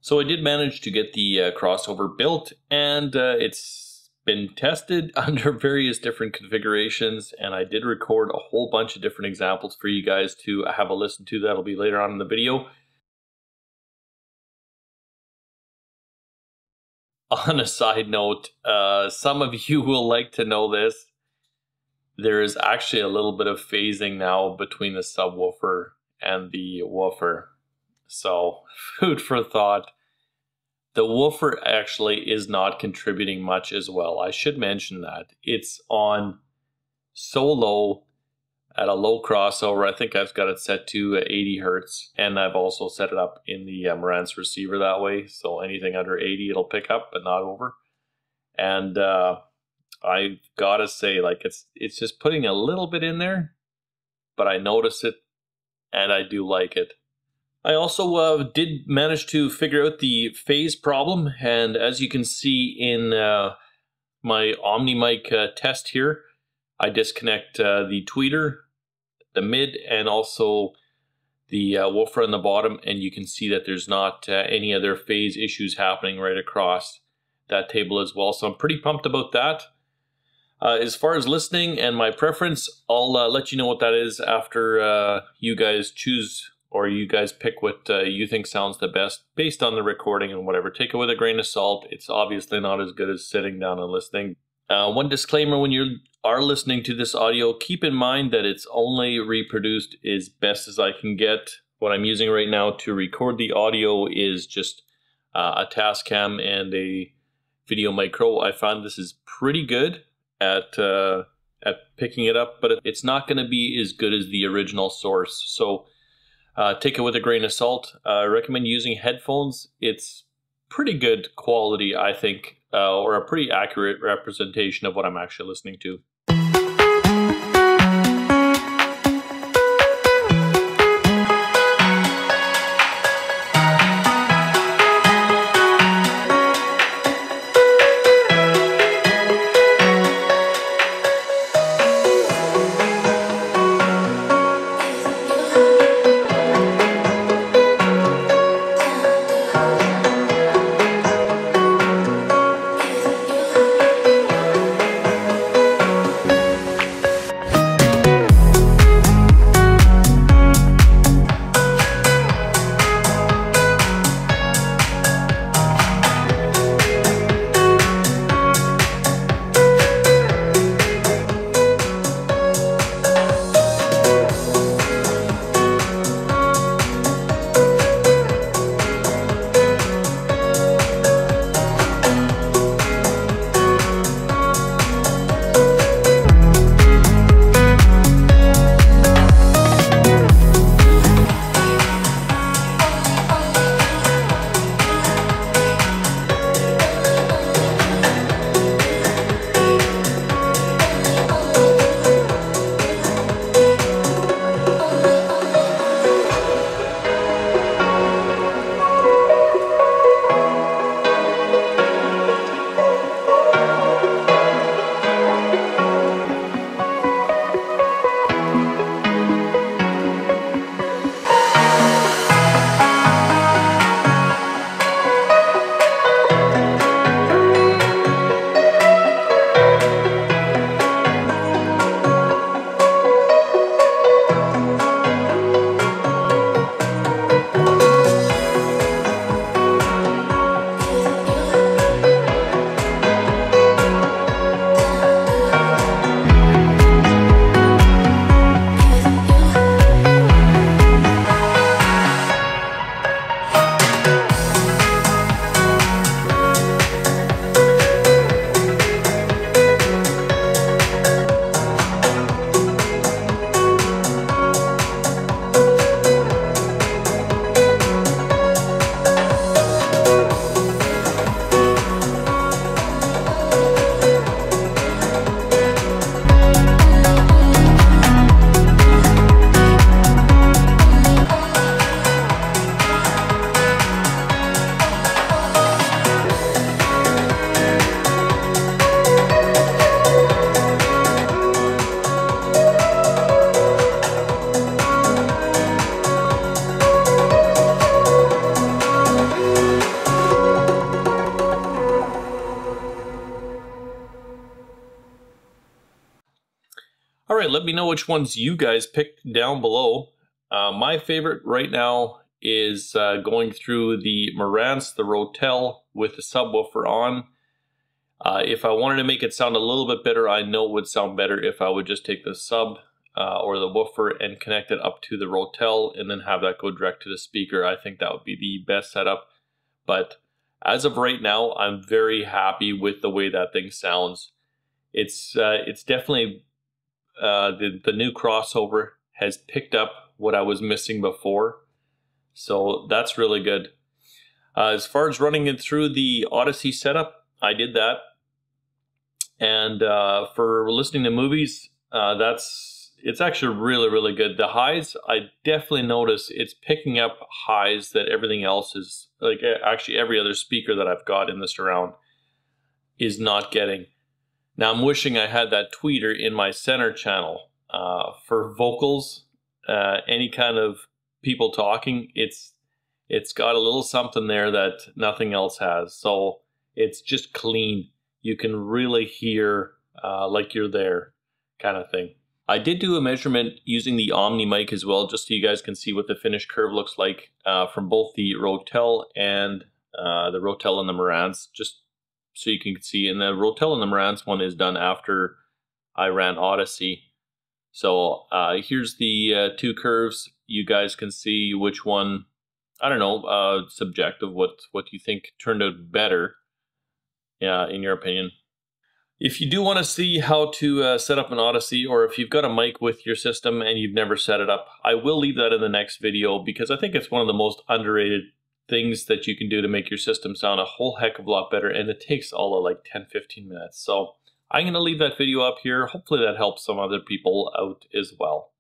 So I did manage to get the crossover built, and it's been tested under various different configurations, and I did record a whole bunch of different examples for you guys to have a listen to. That'll be later on in the video. On a side note, some of you will like to know this. There is actually a little bit of phasing now between the subwoofer and the woofer. So, food for thought. The woofer actually is not contributing much as well. I should mention that. It's on so low, at a low crossover. I think I've got it set to 80 Hertz, and I've also set it up in the Marantz receiver that way. So anything under 80 it'll pick up, but not over. And I gotta say, like, it's just putting a little bit in there, but I notice it, and I do like it. I also did manage to figure out the phase problem, and as you can see in my OmniMic test here, I disconnect the tweeter, the mid, and also the woofer on the bottom, and you can see that there's not any other phase issues happening right across that table as well. So I'm pretty pumped about that. As far as listening and my preference, I'll let you know what that is after you guys choose, or you guys pick what you think sounds the best based on the recording and whatever. Take it with a grain of salt. It's obviously not as good as sitting down and listening. One disclaimer: when you are listening to this audio, keep in mind that it's only reproduced as best as I can get. What I'm using right now to record the audio is just a Tascam and a Video Micro. I found this is pretty good at picking it up, but it's not going to be as good as the original source. So take it with a grain of salt. I recommend using headphones. It's pretty good quality, I think, or a pretty accurate representation of what I'm actually listening to. All right, let me know which ones you guys picked down below. My favorite right now is going through the Marantz, the Rotel with the subwoofer on. If I wanted to make it sound a little bit better, I know it would sound better if I would just take the sub or the woofer and connect it up to the Rotel and then have that go direct to the speaker. I think that would be the best setup. But as of right now, I'm very happy with the way that thing sounds. It's definitely the new crossover has picked up what I was missing before, so that's really good. As far as running it through the Odyssey setup, I did that, and for listening to movies, it's actually really good. The highs, I definitely notice it's picking up highs that everything else is, like actually every other speaker that I've got in the surround is not getting. Now I'm wishing I had that tweeter in my center channel for vocals, any kind of people talking. It's got a little something there that nothing else has. So it's just clean. You can really hear like you're there, kind of thing. I did do a measurement using the Omni mic as well, just so you guys can see what the finished curve looks like from both the Rotel and the Marantz, just so you can see. And the Rotel and the Marantz one is done after I ran Odyssey. So here's the two curves. You guys can see which one, I don't know, subjective, what you think turned out better, in your opinion. If you do want to see how to set up an Odyssey, or if you've got a mic with your system and you've never set it up, I will leave that in the next video because I think it's one of the most underrated things that you can do to make your system sound a whole heck of a lot better, and it takes all of like 10-15 minutes. So I'm going to leave that video up here. Hopefully that helps some other people out as well.